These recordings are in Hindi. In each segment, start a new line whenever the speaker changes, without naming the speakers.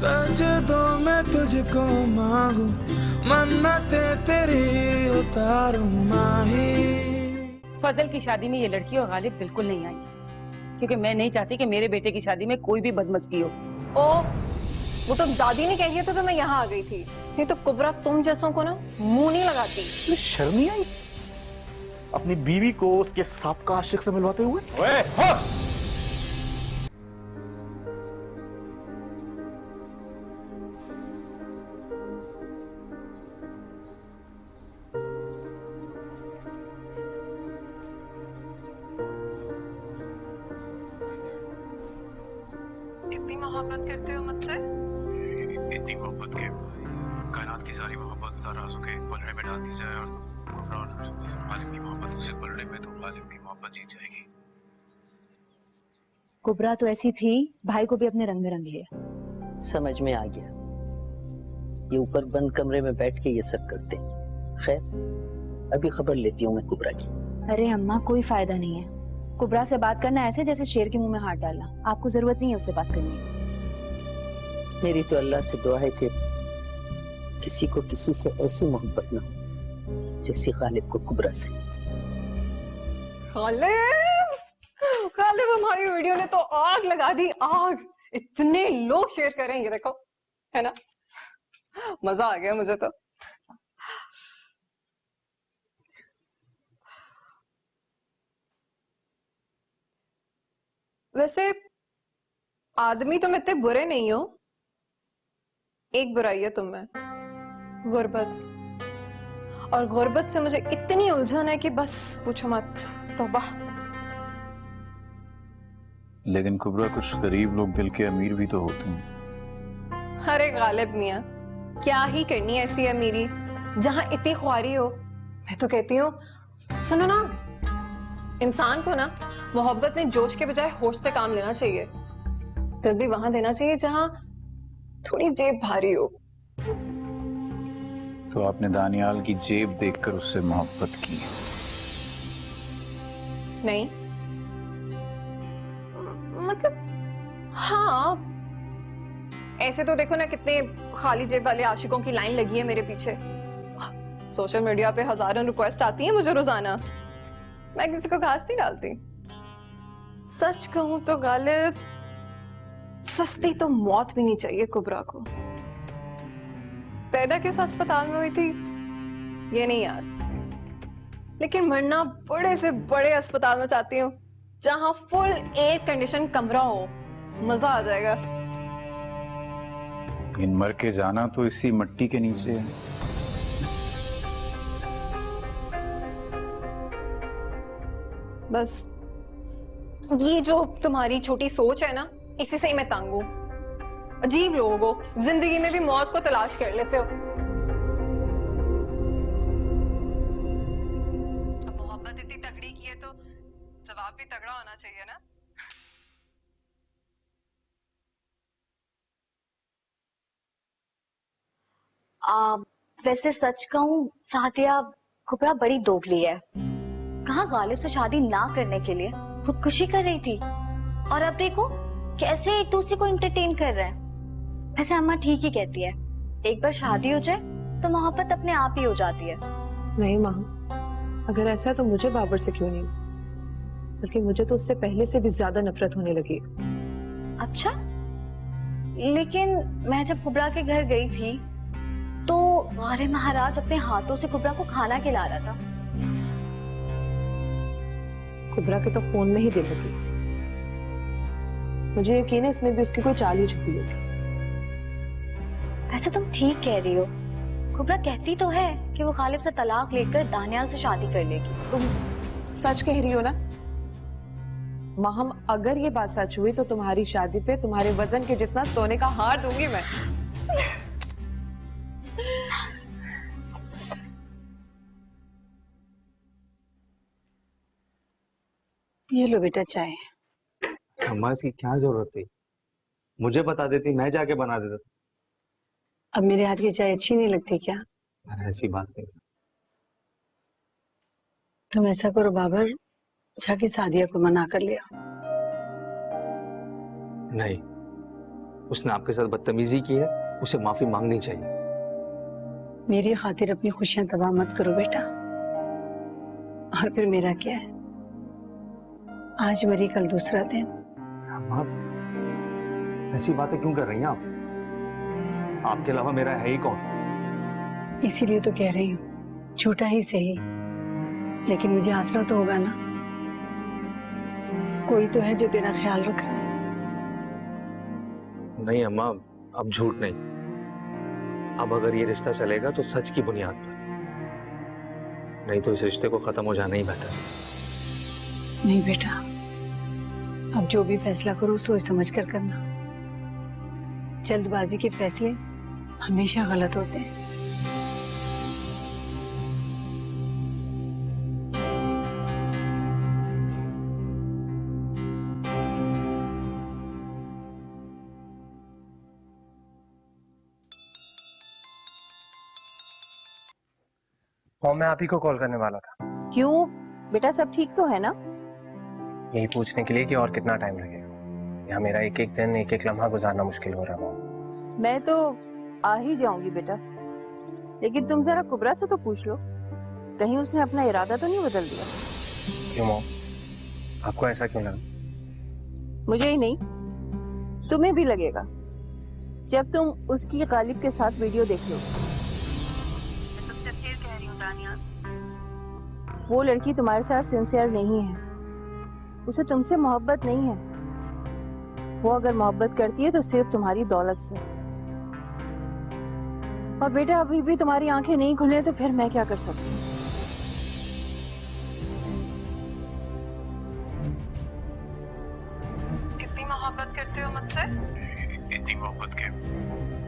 सजदों में तुझको मांगू, मन्नतें तेरी उतारूं माही।
फजल की शादी में ये लड़की और गालिब बिल्कुल नहीं आई, क्योंकि मैं नहीं चाहती कि मेरे बेटे की शादी में कोई भी बदमज़गी हो।
ओ, वो तो दादी ने कह दिया था तो मैं यहाँ आ गई थी, नहीं तो कुबरा तुम जैसों को ना मुंह नहीं लगाती।
शर्म नहीं आई अपनी बीवी को उसके साबका आशिक से मिलवाते हुए? ओए, हाँ।
इतनी मोहब्बत करते हो मुझसे?
इतनी मोहब्बत के कायनात की सारी मोहब्बत तराजू के पलड़े में डाल दी जाए और गालिब की मोहब्बत उसे पलड़े में, तो गालिब की मोहब्बत जीत जाएगी।
कुबरा तो ऐसी थी, भाई को भी अपने रंग में रंग लिया।
समझ में आ गया, ये ऊपर बंद कमरे में बैठ के ये सब करते। खैर, अभी खबर लेती हूँ मैं कुबरा की।
अरे अम्मा, कोई फायदा नहीं है। कुबरा से बात करना ऐसे जैसे शेर के मुंह में हाथ डालना। आपको जरूरत नहीं है उससे बात करने की।
मेरी तो अल्लाह से दुआ है कि किसी को किसी से ऐसी मोहब्बत ना हो जैसी गालिब को कुबरा से।
गालिब हमारी वीडियो ने तो आग लगा दी, आग। इतने लोग शेयर करेंगे, देखो, है ना? मजा आ गया मुझे तो। वैसे आदमी तुम इतने बुरे नहीं हो, एक बुराई है तुम में, गुर्बत। और गुर्बत से मुझे इतनी उलझन है कि बस पूछो मत। तौबा।
लेकिन कुबरा, कुछ गरीब लोग दिल के अमीर भी तो होते हैं।
अरे गालिब मियां, क्या ही करनी है ऐसी अमीरी जहां इतनी ख्वारी हो। मैं तो कहती हूँ, सुनो ना, इंसान को ना मोहब्बत में जोश के बजाय होश से काम लेना चाहिए। दिल भी वहां देना चाहिए जहां थोड़ी जेब भारी हो।
तो आपने दानियाल की जेब देखकर उससे मोहब्बत की?
नहीं, मतलब हाँ, ऐसे तो देखो ना, कितने खाली जेब वाले आशिकों की लाइन लगी है मेरे पीछे। सोशल मीडिया पे हजारों रिक्वेस्ट आती है मुझे रोजाना। मैं किसी को घास नहीं डालती। सच कहूं तो गालिब, सस्ती तो मौत भी नहीं चाहिए कुबरा को। पैदा किस अस्पताल में हुई थी ये नहीं याद, लेकिन मरना बड़े से बड़े अस्पताल में चाहती हूँ जहां फुल एयर कंडीशन कमरा हो। मजा आ जाएगा।
इन मर के जाना तो इसी मिट्टी के नीचे है।
बस ये जो तुम्हारी छोटी सोच है ना, इसी से ही मैं तंग हूं। अजीब लोग हो, जिंदगी में भी मौत को तलाश कर लेते हो। अब मोहब्बत इतनी तगड़ी की है तो जवाब भी तगड़ा होना चाहिए ना।
वैसे सच कहूँ सादिया, कुबरा बड़ी दोगली है। कहाँ गालिब से शादी ना करने के लिए खुदकुशी कर रही थी, और अब देखो कैसे एक दूसरे को एंटरटेन कर रहे हैं। वैसे अम्मा ठीक ही कहती है, एक बार शादी हो जाए तो मोहब्बत अपने आप ही हो जाती है।
नहीं माँ, अगर ऐसा है तो मुझे बाबर से क्यों नहीं, बल्कि मुझे तो उससे पहले से भी ज्यादा नफरत होने लगी।
अच्छा, लेकिन मैं जब कुबरा के घर गई थी तो हमारे महाराज अपने हाथों से कुबरा को खाना खिला रहा था।
कुबरा के तो फोन में ही दिल लगी। मुझे यकीन है इसमें भी उसकी कोई चाल ही छुपी होगी।
ऐसे तुम ठीक कह रही हो, कुबरा कहती तो है कि वो गालिब से तलाक लेकर दानियाल से शादी कर लेगी।
तुम सच कह रही हो ना माहम? अगर ये बात सच हुई तो तुम्हारी शादी पे तुम्हारे वजन के जितना सोने का हार दूंगी मैं।
ये लो बेटा चाय।
अम्मा, इसकी क्या जरूरत थी? मुझे बता देती, मैं जाके बना देता।
अब मेरे हाथ की चाय अच्छी नहीं लगती क्या?
अरे ऐसी बात नहीं।
तुम ऐसा करो बाबर, जाके सादिया को मना कर लिया।
नहीं, उसने आपके साथ बदतमीजी की है, उसे माफी मांगनी चाहिए।
मेरी खातिर अपनी खुशियां तबाह मत करो बेटा। और फिर मेरा क्या है, आज मरी कल दूसरा दिन।
अम्मा, ऐसी बातें क्यों कर रही हैं आप? आपके अलावा मेरा है ही कौन?
इसीलिए तो कह रही हूँ, झूठा ही सही, लेकिन मुझे आसरा तो होगा ना। कोई तो है जो तेरा ख्याल रख रहा है।
नहीं अम्मा, अब झूठ नहीं। अब अगर ये रिश्ता चलेगा तो सच की बुनियाद पर, नहीं तो इस रिश्ते को खत्म हो जाना ही बेहतर।
नहीं बेटा, अब जो भी फैसला करो सोच समझ कर करना। जल्दबाजी के फैसले हमेशा गलत होते हैं।
और मैं आप ही को कॉल करने वाला था।
क्यों बेटा, सब ठीक तो है ना?
यही पूछने के लिए कि और कितना टाइम लगेगा। यहाँ मेरा एक एक दिन एक एक लम्हा गुजारना मुश्किल हो रहा है।
मैं तो आ ही जाऊंगी बेटा, लेकिन तुम जरा कुबरा से तो पूछ लो, कहीं उसने अपना इरादा तो नहीं बदल दिया।
क्यों मॉम, आपको ऐसा क्यों लगा?
मुझे ही नहीं, तुम्हें भी लगेगा जब तुम उसकी गालिब के साथ वीडियो देख लो। मैं तुमसे फिर कह रही हूँ दानिया, वो लड़की तुम्हारे साथ सिंसियर नहीं है, उसे तुमसे मोहब्बत नहीं है। वो अगर मोहब्बत करती है तो सिर्फ तुम्हारी दौलत से। और बेटा अभी भी तुम्हारी आंखें नहीं खुले तो फिर मैं क्या कर सकती हूँ?
कितनी मोहब्बत करते हो मुझसे?
इतनी मोहब्बत के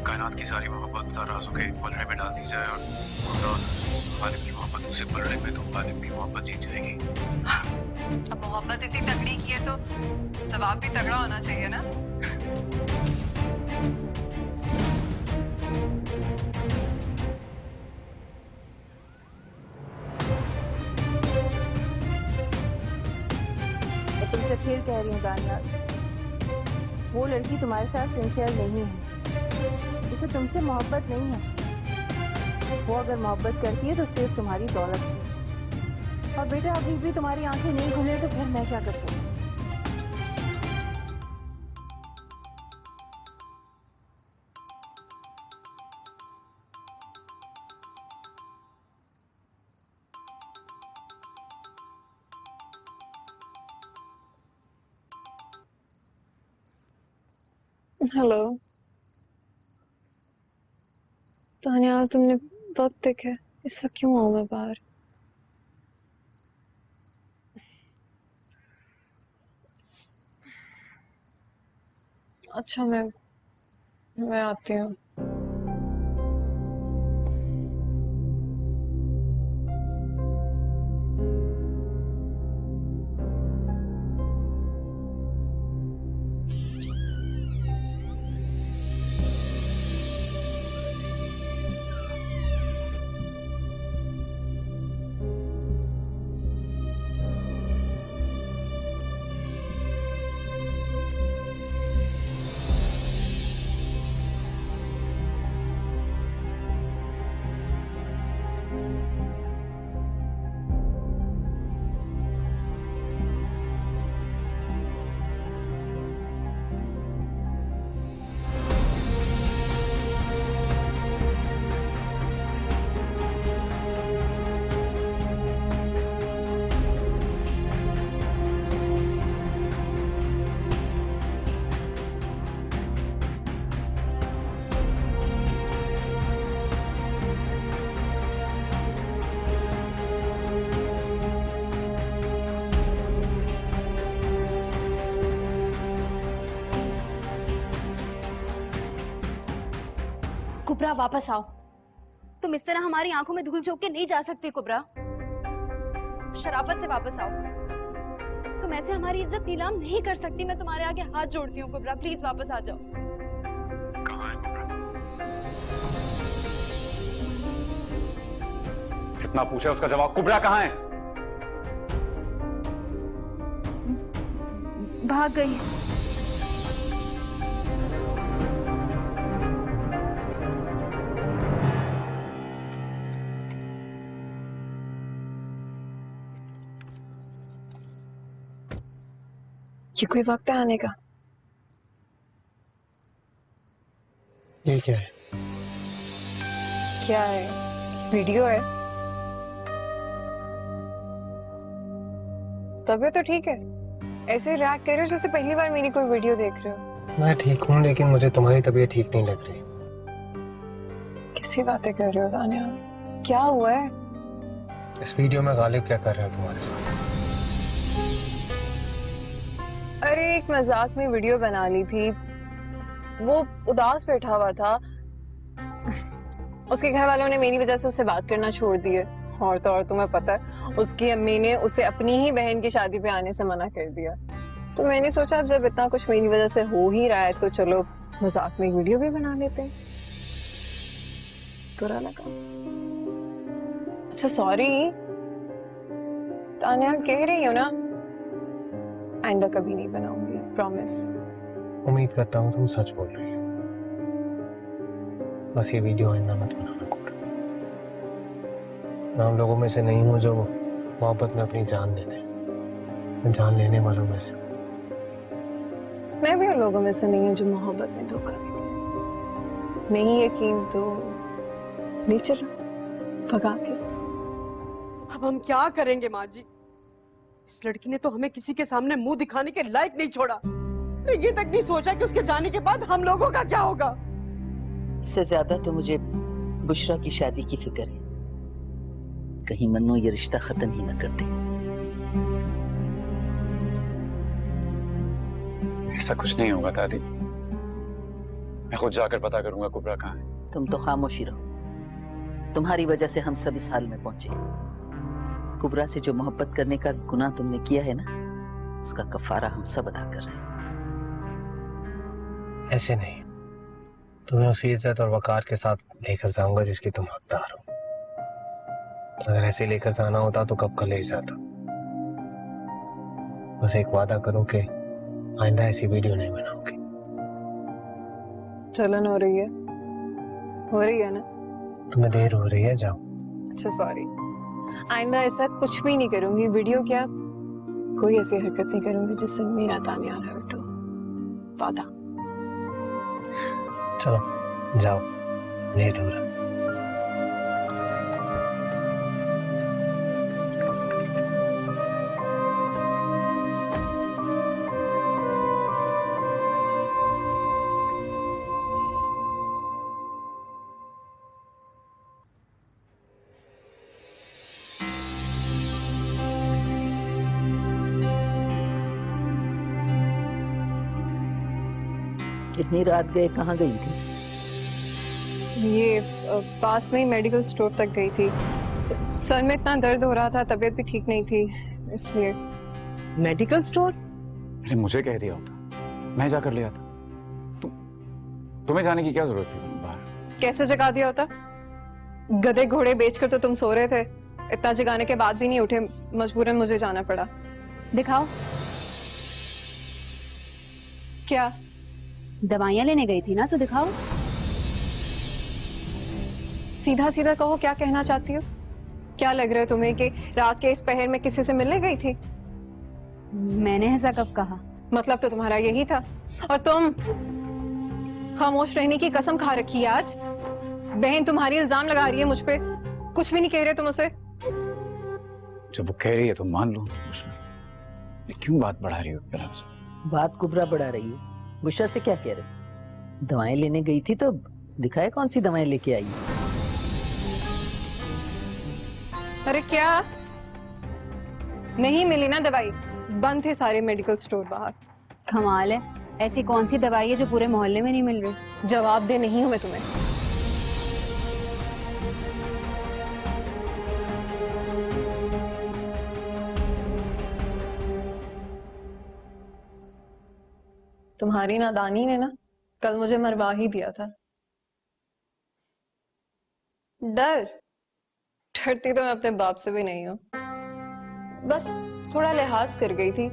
कायनात की सारी मोहब्बत तराजू के पलड़े में डाल दी जाए और गालिब की मोहब्बत उसे पलड़े में, तो गालिब की मोहब्बत जीत जाएगी।
अब मोहब्बत इतनी तगड़ी की है तो जवाब भी तगड़ा होना चाहिए ना।
मैं तुमसे फिर कह रही हूँ दानिया, वो लड़की तुम्हारे साथ सिंसियर नहीं है, उसे तुमसे मोहब्बत नहीं है। वो अगर मोहब्बत करती है तो सिर्फ तुम्हारी दौलत से। और बेटा अभी भी तुम्हारी आंखें नहीं खुले तो फिर मैं क्या कर सकती हूँ?
हेलो तानिया, तुमने वक्त देखा, इस वक्त क्यों आऊं मैं बाहर? अच्छा मैं आती हूँ।
कुबरा वापस आओ। तुम इस तरह हमारी आंखों में धूल झोंक के नहीं जा सकती कुबरा। शराफत से वापस आओ। तुम ऐसे हमारी इज्जत नीलाम नहीं कर सकती। मैं तुम्हारे आगे हाथ जोड़ती हूँ कुबरा, प्लीज वापस आ जाओ।
कहाँ है कुबरा? जितना पूछा उसका जवाब। कुबरा कहाँ है?
भाग गई।
ये कोई वक्त है आने का?
ये क्या है?
क्या है? वीडियो है। तबीयत तो ठीक है, ऐसे रिएक्ट कर रहे हो जैसे पहली बार मेरी कोई वीडियो देख रहे हो।
मैं ठीक हूँ, लेकिन मुझे तुम्हारी तबीयत ठीक नहीं लग रही।
किसी बातें कर रहे हो दानिया? क्या हुआ है?
इस वीडियो में गालिब क्या कर रहा है तुम्हारे साथ?
अरे एक मजाक में वीडियो बना ली थी, वो उदास बैठा हुआ था, उसके घर वालों ने मेरी वजह से उससे बात करना छोड़ दिए, और तो और तुम्हें पता है उसकी अम्मी ने उसे अपनी ही बहन की शादी पे आने से मना कर दिया। तो मैंने सोचा अब जब इतना कुछ मेरी वजह से हो ही रहा है तो चलो मजाक में वीडियो भी बना लेते हैं। बुरा लगा? अच्छा सॉरी। तानिया कह रही हो ना, आइंदा कभी नहीं बनाऊंगी, प्रॉमिस।
उम्मीद करता हूँ तुम सच बोल रही हो। बस ये वीडियो आइंदा मत बनाना कोर। मैं उन लोगों में से नहीं हूँ जो मोहब्बत में अपनी जान दे दे। मैं जान लेने वालों में से हूँ।
मैं भी उन लोगों में से नहीं हूँ जो मोहब्बत में धोखा देते। नहीं यकीन तो ले चलो भगा के।
अब हम क्या करेंगे माँ जी? इस लड़की ने तो हमें किसी के सामने मुंह दिखाने के लायक नहीं छोड़ा। ये तक नहीं सोचा कि उसके जाने के बाद हम लोगों का क्या होगा।
इससे ज्यादा तो मुझे बुशरा की शादी की फिक्र है। कहीं मन्नू ये रिश्ता खत्म ही न कर दे।
ऐसा कुछ नहीं होगा दादी, मैं खुद जाकर पता करूंगा कुबरा कहाँ है।
तुम तो खामोशी रहो। तुम्हारी वजह से हम सब इस हाल में पहुंचे। कुबरा से जो मोहब्बत करने का गुनाह तुमने किया है ना, उसका कफारा हम सब अदा कर रहे हैं।
ऐसे नहीं, तुम्हें उसी इज्जत और वकार के साथ लेकर जाऊंगा जिसकी तुम हकदार हो। अगर ऐसे लेकर जाना होता तो कब का ले जाता। बस एक वादा करो कि आइंदा ऐसी वीडियो नहीं बनाऊंगी।
चलन हो रही है ना?
तुम्हें देर हो रही है, जाओ।
अच्छा सॉरी, आइंदा ऐसा कुछ भी नहीं करूंगी। वीडियो क्या, कोई ऐसी हरकत नहीं करूंगी जिससे मेरा तानिया हर्ट हो। वादा।
चलो जाओ, लेट हो रहा।
इतनी रात गए कहाँ गई थी?
ये पास में ही मेडिकल स्टोर तक गई थी। सर में इतना दर्द हो रहा था, तबीयत भी ठीक नहीं थी, इसलिए।
Medical store?
अरे मुझे कह दिया होता, मैं जाकर ले आता। तुम्हें जाने की क्या जरूरत थी बाहर?
कैसे जगा दिया होता? गधे घोड़े बेचकर तो तुम सो रहे थे। इतना जगाने के बाद भी नहीं उठे, मजबूरन मुझे जाना पड़ा।
दिखाओ।
क्या?
दवाइयाँ लेने गई थी ना, तो दिखाओ।
सीधा सीधा कहो, क्या कहना चाहती हो? क्या लग रहा है तुम्हें कि रात के इस पहर में किसी से मिलने गई थी?
मैंने ऐसा कब कहा?
मतलब तो तुम्हारा यही था, और तुम खामोश रहने की कसम खा रखी है आज। बहन तुम्हारी इल्जाम लगा रही है मुझ पे, कुछ भी नहीं कह रहे तुम उसे।
जब वो कह रही है तो मान लो। क्यों बात बढ़ा रही हो?
बात कुबरा बढ़ा रही है। बुशरा से क्या कह रहे? दवाएं लेने गई थी तो दिखाए कौन सी दवाएं लेके आई?
अरे क्या नहीं मिली ना दवाई? बंद थे सारे मेडिकल स्टोर बाहर।
कमाल है, ऐसी कौन सी दवाई है जो पूरे मोहल्ले में नहीं मिल रही?
जवाब दे नहीं हूं मैं तुम्हें। तुम्हारी नादानी ने ना कल मुझे मरवा ही दिया था। डरती तो मैं अपने बाप से भी नहीं हूं, बस थोड़ा लिहाज कर गई थी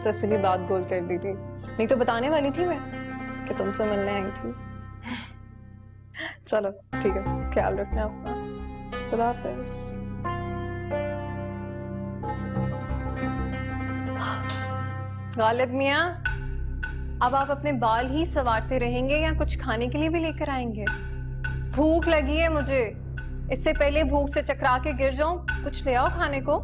तो इसलिए बात गोल कर दी थी। नहीं तो बताने वाली थी मैं कि तुमसे मिलने आई थी। चलो ठीक है, ख्याल रखना अपना। खुदा हाफिज। गालिब मियाँ, अब आप अपने बाल ही संवारते रहेंगे या कुछ खाने के लिए भी लेकर आएंगे? भूख लगी है मुझे, इससे पहले भूख से चकरा के गिर जाऊं, कुछ ले आओ खाने को।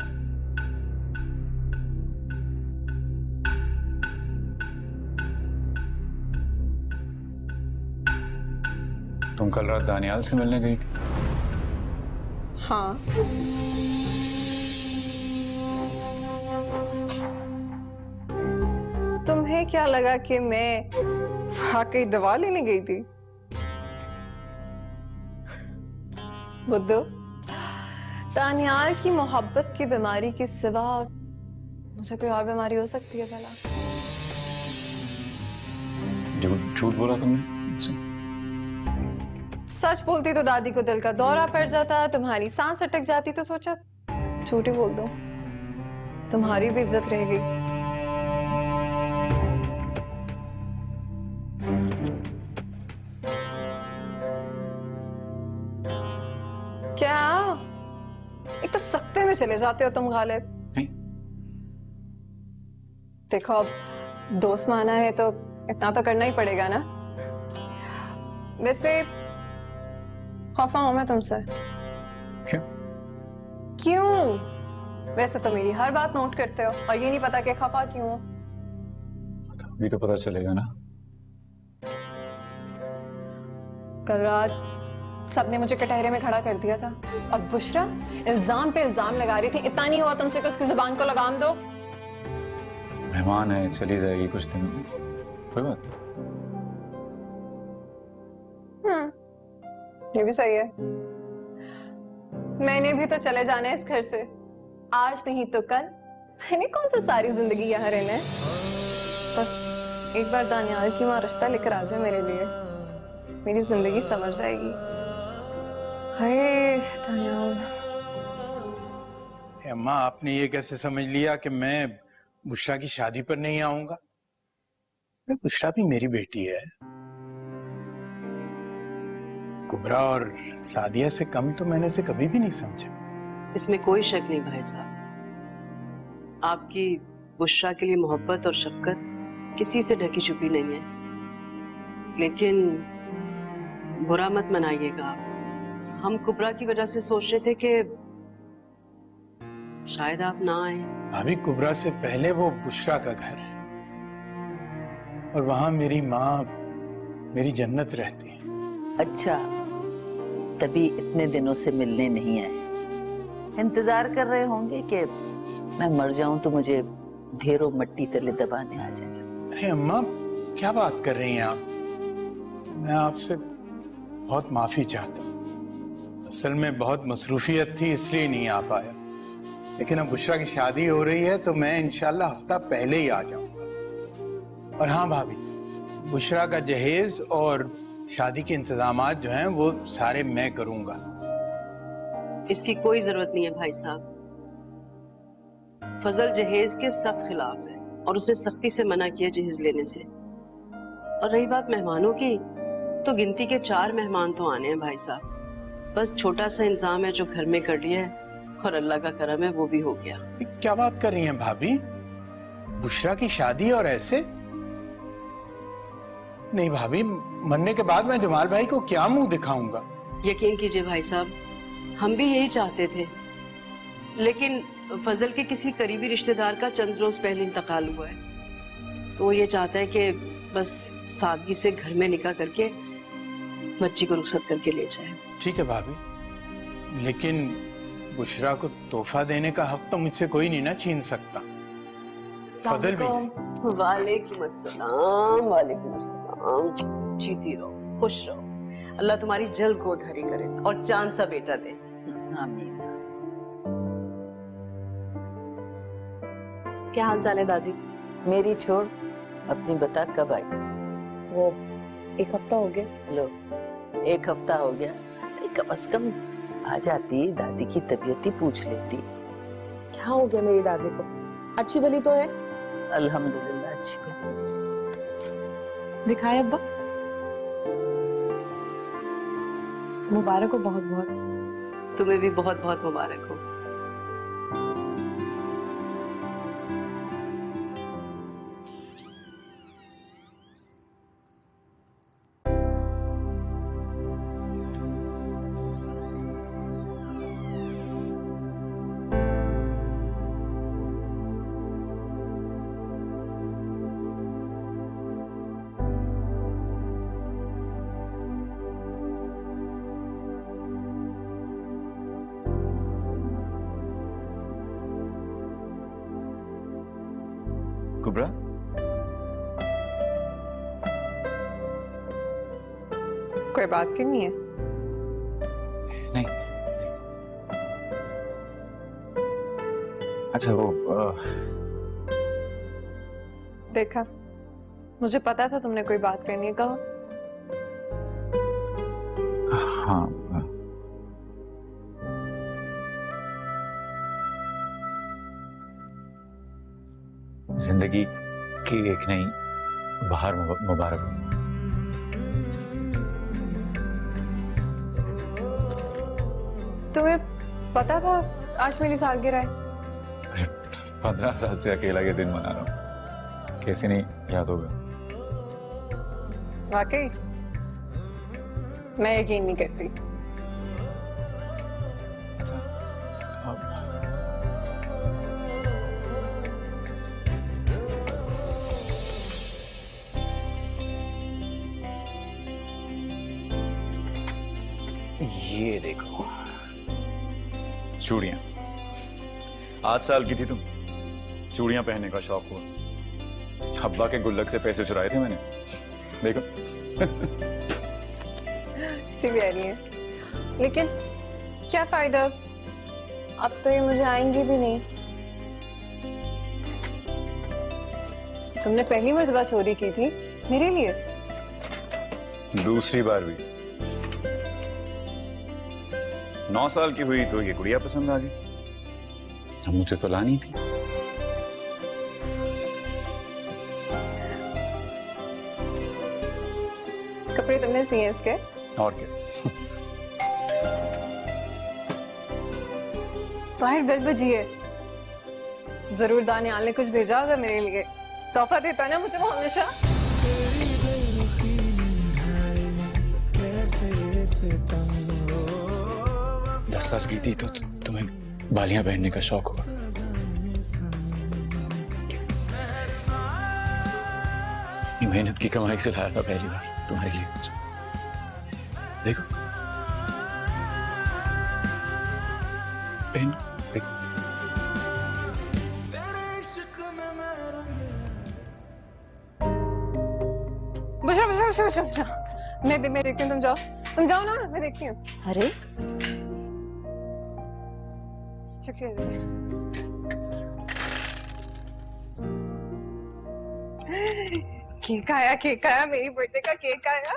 तुम कल रात दानियाल से मिलने गई थी?
हाँ। तुम्हें क्या लगा कि मैं वाकई दवा लेने गई थी? बुद्धू, दानियाल की मोहब्बत की बीमारी के सिवा मुझे कोई और बीमारी हो सकती है भला?
झूठ बोला तुमने?
सच बोलती तो दादी को दिल का दौरा पड़ जाता, तुम्हारी सांस अटक जाती, तो सोचा झूठ ही बोल दो, तुम्हारी भी इज्जत रहेगी। क्या? एक तो सख्ते में चले जाते हो तुम गालिब। देखो, अब दोस्त माना है तो इतना तो करना ही पड़ेगा ना। वैसे खफा हूं मैं तुमसे।
क्यों?
क्यों? वैसे तो मेरी हर बात नोट करते हो और ये नहीं पता कि खफा क्यों हो।
अभी तो पता चलेगा ना।
कल रात सबने मुझे कटहरे में खड़ा कर दिया था और बुशरा इल्जाम पे इल्जाम लगा रही थी। इतना नहीं हुआ तुमसे कि उसकी जुबान को लगाम दो?
मेहमान है, चली जाएगी कुछ दिन, कोई बात।
ये भी सही है। मैंने भी तो चले जाना है इस घर से, आज नहीं तो कल। मैंने कौन सा सारी जिंदगी यहाँ रहना है? बस एक बार दानियाल की वहां रिश्ता लेकर आ जाए मेरे लिए, मेरी जिंदगी संवर जाएगी। हाय दानियाल।
अम्मा, आपने ये कैसे समझ लिया कि मैं बुशरा की शादी पर नहीं आऊंगा? बुशरा भी मेरी बेटी है। कुबरा और सादिया से कम तो मैंने इसे कभी भी नहीं समझा।
इसमें कोई शक नहीं भाई साहब, आपकी बुशरा के लिए मोहब्बत और शफकत किसी से ढकी छुपी नहीं है। लेकिन बुरा मत मनाइएगा आप, हम कुबरा की वजह से सोच रहे थे कि शायद आप ना आए।
भाभी, कुबरा से पहले वो बुशरा का घर, और वहां मेरी माँ मेरी जन्नत रहती है।
अच्छा, तभी इतने दिनों से मिलने नहीं आए। इंतजार कर रहे होंगे कि मैं मर जाऊं तो मुझे ढेरों मट्टी तले दबाने आ जाए।
अरे अम्मा, क्या बात कर रही हैं आप? मैं आपसे बहुत माफी चाहता हूँ। असल में बहुत मसरूफियत थी, इसलिए नहीं आ पाया। लेकिन अब बुशरा की शादी हो रही है तो मैं इंशाल्लाह हफ्ता पहले ही आ जाऊंगा। और हाँ भाभी, बुशरा का जहेज और शादी के इंतजामात जो हैं वो सारे मैं करूंगा।
इसकी कोई जरूरत नहीं है भाई साहब। फजल जहेज के सख्त खिलाफ है और उसने सख्ती से मना किया जहेज लेने से। और रही बात मेहमानों की, तो गिनती के 4 मेहमान तो आने हैं भाई साहब। बस छोटा सा इंतजाम है जो घर में कर लिया है और अल्लाह का करम है वो भी हो गया।
क्या बात कर रही हैं भाभी? बुशरा की शादी और ऐसे? नहीं भाभी, मरने के बाद मैं जमाल भाई को क्या मुंह दिखाऊंगा?
यकीन कीजिए भाई साहब, हम भी यही चाहते थे, लेकिन फजल के किसी करीबी रिश्तेदार का चंद रोज पहले इंतकाल हुआ है, तो वो ये चाहता है कि बस सादगी से घर में निकाह करके बच्ची को रुखसत करके ले जाए।
ठीक है भाभी, लेकिन बुशरा को तोहफा देने का हक तो मुझसे कोई नहीं ना छीन सकता। फजल भी।
वालेकुम अस्सलाम। वालेकुम अस्सलाम। जीती रहो, खुश रहो, अल्लाह तुम्हारी जल्द गोद हरी करे और चांद सा बेटा दे।
आमीन।
क्या हाल चाल है दादी?
मेरी छोड़, अपनी बता, कब आई?
वो 1 हफ्ता हो गया।
लो, 1 हफ्ता हो गया? अरे कम से कम आ जाती, दादी की तबीयत ही पूछ लेती।
क्या हो गया मेरी दादी को? अच्छी भली तो है?
अल्हम्दुलिल्लाह अच्छी भली।
दिखाए अब्बा? मुबारक हो बहुत बहुत।
तुम्हें भी बहुत बहुत मुबारक हो।
कुबरा,
कोई बात करनी है?
नहीं। अच्छा वो
देखा, मुझे पता था तुमने कोई बात करनी है, कहो।
हाँ, जिंदगी की एक नई बहार मुबारक हो।
तुम्हें पता था आज मेरी सालगिरह है?
15 साल से अकेला ये दिन मना रहा हूँ, कैसे नहीं याद होगा?
वाकई मैं यकीन नहीं करती।
ये देखो चूड़ियां, 8 साल की थी तुम, चूड़ियां पहनने का शौक हुआ, अब्बा के गुल्लक से पैसे चुराए थे मैंने, देखो।
ठीक कह रही है, लेकिन क्या फायदा, अब तो ये मुझे आएंगी भी नहीं। तुमने पहली मर्तबा चोरी की थी मेरे लिए,
दूसरी बार भी 9 साल की हुई तो ये गुड़िया पसंद आ गई, अब मुझे तो लानी थी।
कपड़े तुमने सिए इसके?
और क्या।
बाहर बेल बजी है, जरूर दानियाल ने कुछ भेजा होगा मेरे लिए, तोहफा देता है ना मुझे वो हमेशा।
10 साल की थी तो तुम्हें बालियां पहनने का शौक हुआ, मेहनत की कमाई से लाया था पहली बार तुम्हारे लिए, देखो पहन, देखो।
बुशरा बुशरा बुशरा बुशरा, मैं देखती हूँ, तुम जाओ ना, मैं देखती हूँ।
अरे
शुक्रिया। केक आया, मेरी बर्थडे का केक आया।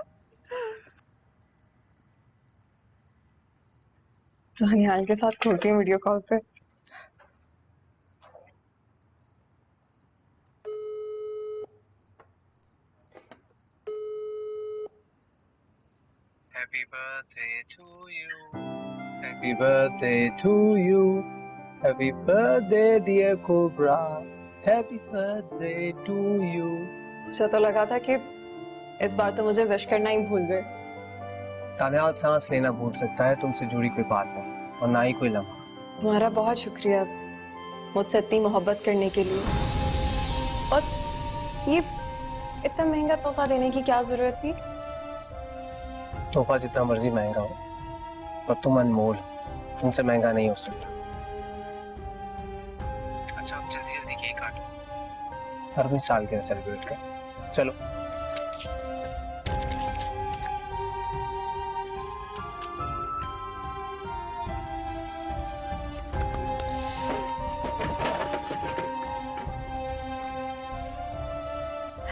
दानियाल के साथ खोलती हूँ वीडियो कॉल पे।
Happy birthday to you. Happy birthday to you. Happy birthday dear Cobra. Happy birthday to you.
मुझे तो लगा था कि इस बार तो मुझे विश करना ही भूल गए।
दानियाल सांस लेना भूल सकता है, तुमसे जुड़ी कोई बात नहीं और ना ही कोई लम्हा।
तुम्हारा बहुत शुक्रिया मुझसे इतनी मोहब्बत करने के लिए, और ये इतना महंगा तोहफा देने की क्या जरूरत थी?
तोहफा जितना मर्जी महंगा हो, पर तुम अनमोल, तुमसे महंगा नहीं हो सकता। अच्छा अब जल्दी जल्दी केक काटो, हर भी साल के सेलिब्रेट कर। चलो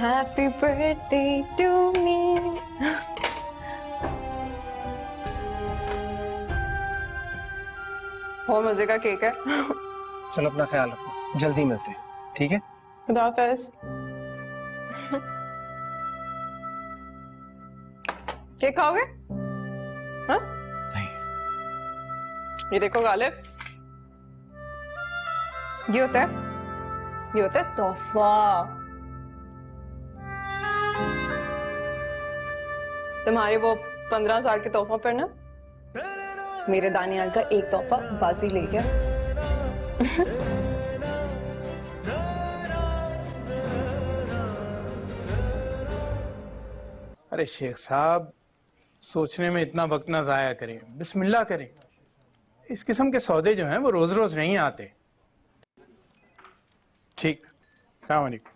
Happy birthday to me. बहुत मजे का केक है।
चलो अपना ख्याल रखो, जल्दी मिलते हैं, ठीक है?
खुदा हाफिज। केक खाओगे? हाँ?
नहीं।
ये देखो गालिब, ये होता है तोहफा। तुम्हारे वो 15 साल के तोहफा पर ना मेरे दानियाल का एक तोहफा बाजी ले गया।
अरे शेख साहब, सोचने में इतना वक्त ना जाया करें, बिस्मिल्लाह करें। इस किस्म के सौदे जो हैं वो रोज रोज नहीं आते। ठीक, अस्सलाम वालेकुम।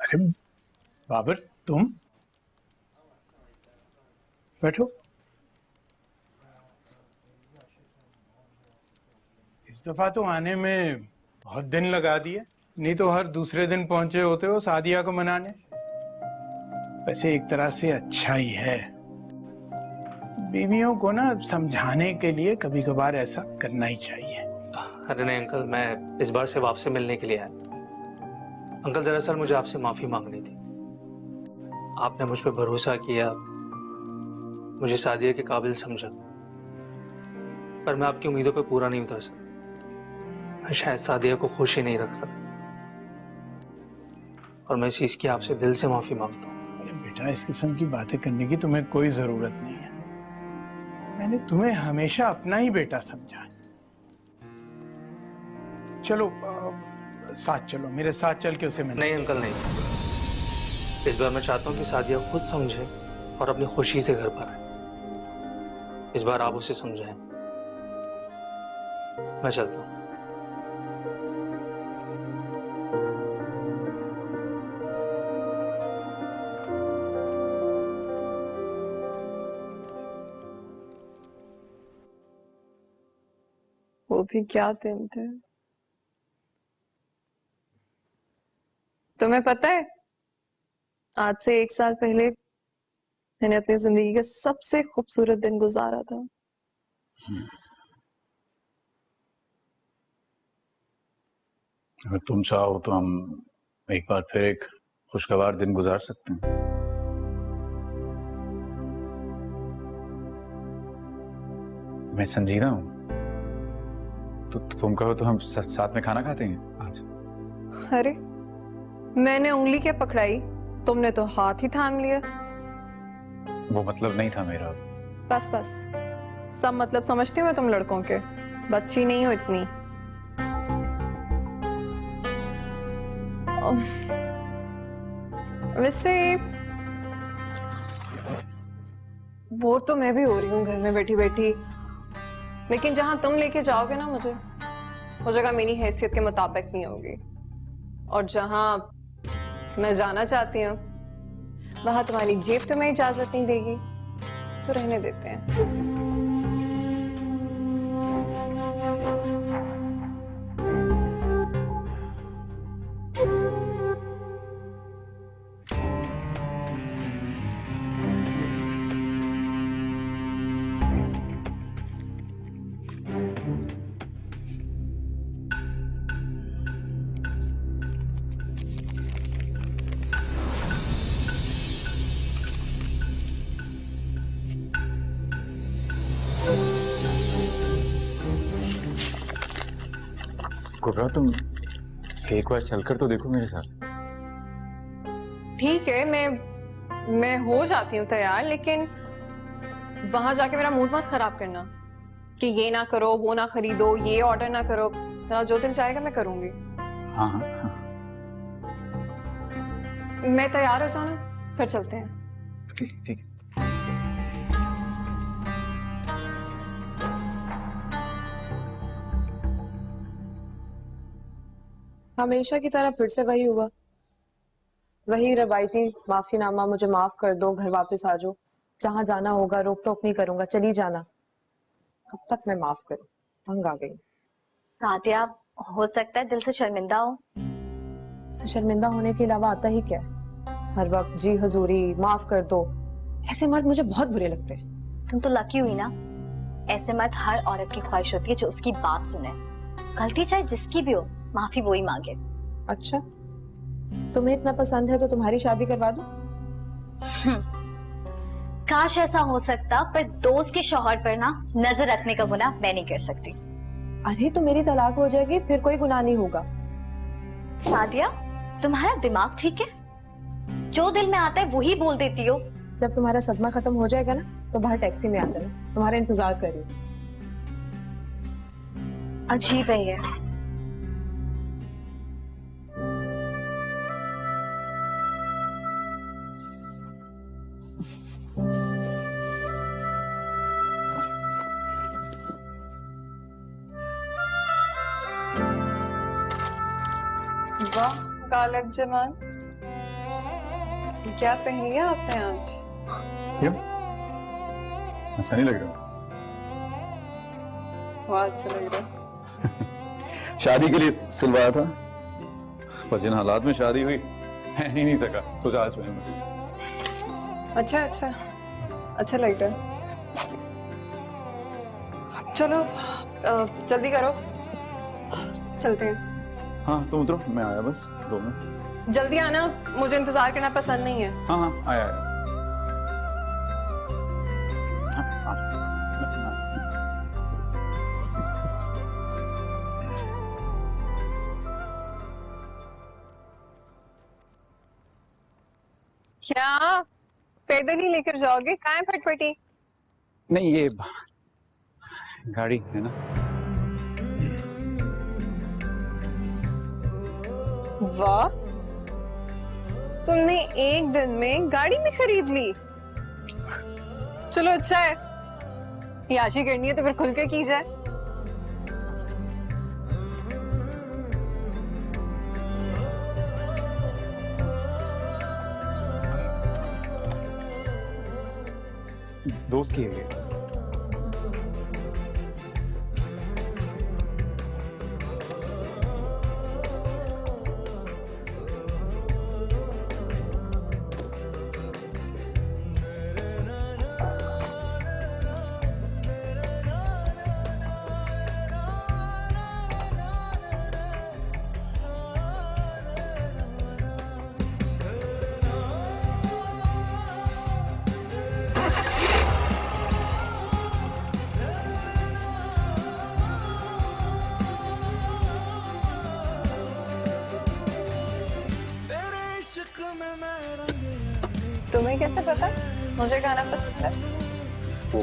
अरे बाबर, तुम बैठो। इस दफा तो आने में बहुत दिन लगा दिए, नहीं तो हर दूसरे दिन पहुंचे होते हो सादिया को मनाने। वैसे एक तरह से अच्छा ही है, बीवियों को ना समझाने के लिए कभी कभार ऐसा करना ही चाहिए।
अरे नहीं अंकल, मैं इस बार सिर्फ आपसे मिलने के लिए आया। अंकल दरअसल मुझे आपसे माफी मांगनी थी। आपने मुझ पर भरोसा किया, मुझे सादिया के काबिल समझा, पर मैं आपकी उम्मीदों पर पूरा नहीं उतर सका। मैं शायद सादिया को खुश ही नहीं रख सकता, और मैं इस चीज की आपसे दिल से माफी मांगता हूँ।
अरे बेटा, इस किस्म की बातें करने की तुम्हें कोई जरूरत नहीं है। मैंने तुम्हें हमेशा अपना ही बेटा समझा। चलो साथ चलो, मेरे साथ चल के उसे मिलो।
नहीं अंकल नहीं, इस बार मैं चाहता हूँ कि सादिया खुद समझे और अपनी खुशी से घर पर आए। इस बार आप उसे समझाएं। मैं चलता हूँ।
वो भी क्या दिन थे। तुम्हें पता है, आज से 1 साल पहले मैंने अपनी जिंदगी का सबसे खूबसूरत दिन गुजारा था।
अगर तुम चाहो तो हम एक बार फिर एक खुशगवार दिन गुजार सकते हैं। मैं संजीदा हूँ, तो तुम कहो तो हम साथ में खाना खाते हैं आज।
अरे मैंने उंगली क्या पकड़ाई, तुमने तो हाथ ही थाम लिया।
वो मतलब नहीं था मेरा।
बस बस, सब मतलब समझती हूँ मैं तुम लड़कों के, बच्ची नहीं हो इतनी। वैसे बोर तो मैं भी हो रही हूँ घर में बैठी बैठी, लेकिन जहां तुम लेके जाओगे ना मुझे, वो जगह मेरी हैसियत के मुताबिक नहीं होगी, और जहां मैं जाना चाहती हूँ वहां तुम्हारी जेब तुम्हें इजाजत नहीं देगी, तो रहने देते हैं।
कुबरा, तुम एक बार चलकर तो देखो मेरे साथ।
ठीक है, मैं हो जाती हूँ तैयार, लेकिन वहां जाके मेरा मूड मत खराब करना कि ये ना करो, वो ना खरीदो, ये ऑर्डर ना करो। मेरा जो दिल चाहेगा मैं करूंगी।
हाँ हाँ हाँ।
मैं तैयार हो जाऊँ ना, फिर चलते हैं।
ठीक ठीक।
हमेशा की तरह फिर से वही हुआ, वही रवायती माफीनामा, मुझे माफ कर दो, घर वापस आ जाओ, जहां जाना होगा रोक टोक नहीं करूंगा, चली जाना। कब तक मैं माफ करूं, तंग आ गई।
सादिया, हो सकता है दिल से शर्मिंदा हो।
उसे शर्मिंदा होने के अलावा आता ही क्या है? हर वक्त जी हजूरी, माफ कर दो, ऐसे मर्द मुझे बहुत बुरे लगते हैं।
तुम तो लकी हुई ना, ऐसे मर्द हर औरत की ख्वाहिश होती है जो उसकी बात सुने, गलती चाहे जिसकी भी हो, माफी वो ही मांगे।
अच्छा, तुम्हें इतना पसंद है तो तुम्हारी शादी करवा दूं?
काश ऐसा हो सकता, पर दोस्त के शौहर पर ना नजर रखने का गुनाह मैं नहीं कर सकती।
अरे तो मेरी तलाक हो जाएगी, फिर कोई गुनाह नहीं होगा।
सादिया, तुम्हारा दिमाग ठीक है? जो दिल में आता है वही बोल देती हो।
जब तुम्हारा सदमा खत्म हो जाएगा ना, तो बाहर टैक्सी में आ जाना, तुम्हारा इंतजार कर रही हूं।
अजीब है ये।
वाह गालिब जमान, क्या पहन लिया आपने आज?
क्यों? अच्छा नहीं लग रहा?
बहुत अच्छा लग रहा।
शादी के लिए सिलवाया था, पर जिन हालात में शादी हुई पहन ही नहीं सका, सोचा आज पहन लूं।
अच्छा अच्छा, अच्छा लग रहा है। चलो जल्दी करो, चलते हैं।
हाँ तुम उतरो, मैं आया बस 2 मिनट।
जल्दी आना, मुझे इंतजार करना पसंद नहीं है।
हाँ हाँ आया आया।
क्या पैदल ही लेकर जाओगे? कहाँ है फटफटी?
नहीं ये गाड़ी है ना।
वाह, तुमने एक दिन में गाड़ी भी खरीद ली। चलो अच्छा है, याशी करनी है तो फिर खुल कर की जाए।
दोस्त की है ये।
तुम्हें कैसे पता मुझे गाना पसंद है?
वो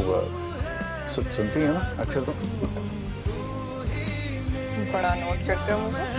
सुनती है ना अक्सर तुम?
बड़ा नोट करते हो मुझे।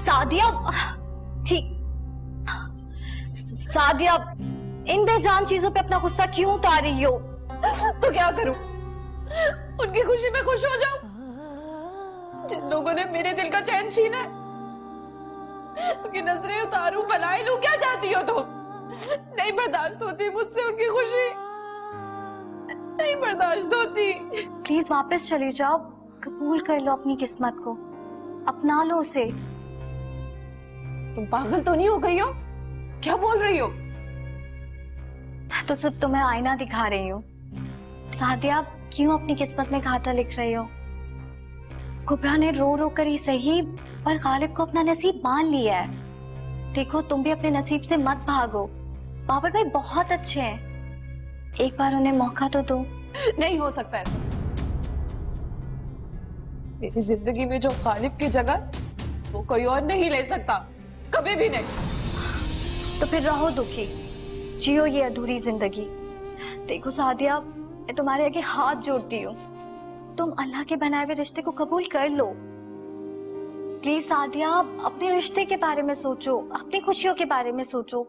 सादिया, ठीक। सादिया, इन बेजान चीजों पे अपना गुस्सा क्यों उतार रही हो?
तो क्या करूं? उनकी खुशी में खुश हो जाऊं? जिन लोगों ने मेरे दिल का चैन छीना है, उनकी नजरें उतारूं, बनाए लूं? क्या चाहती हो तुम? नहीं बर्दाश्त होती मुझसे उनकी खुशी, नहीं बर्दाश्त होती।
प्लीज वापस चली जाओ, कबूल कर लो अपनी किस्मत को, अपना लो उसे।
तुम पागल तो नहीं हो गई हो? क्या बोल रही हो?
मैं तो सिर्फ तुम्हें आईना दिखा रही हूँ। सादिया, क्यों अपनी किस्मत में घाटा लिख रही हो? कुबरा ने रो रो कर ही सही पर गालिब को अपना नसीब मान लिया है। देखो, तुम भी अपने नसीब से मत भागो। बाबर भाई बहुत अच्छे हैं, एक बार उन्हें मौका तो दो।
नहीं हो सकता ऐसा। मेरी जिंदगी में जो गालिब की जगह वो कोई और नहीं ले सकता, कभी भी नहीं।
तो फिर रहो दुखी, जियो ये अधूरी जिंदगी। देखो सादिया, मैं तुम्हारे आगे हाथ जोड़ती हूँ, तुम अल्लाह के बनाए हुए रिश्ते को कबूल कर लो। प्लीज सादिया, अपने रिश्ते के बारे में सोचो, अपनी खुशियों के बारे में सोचो।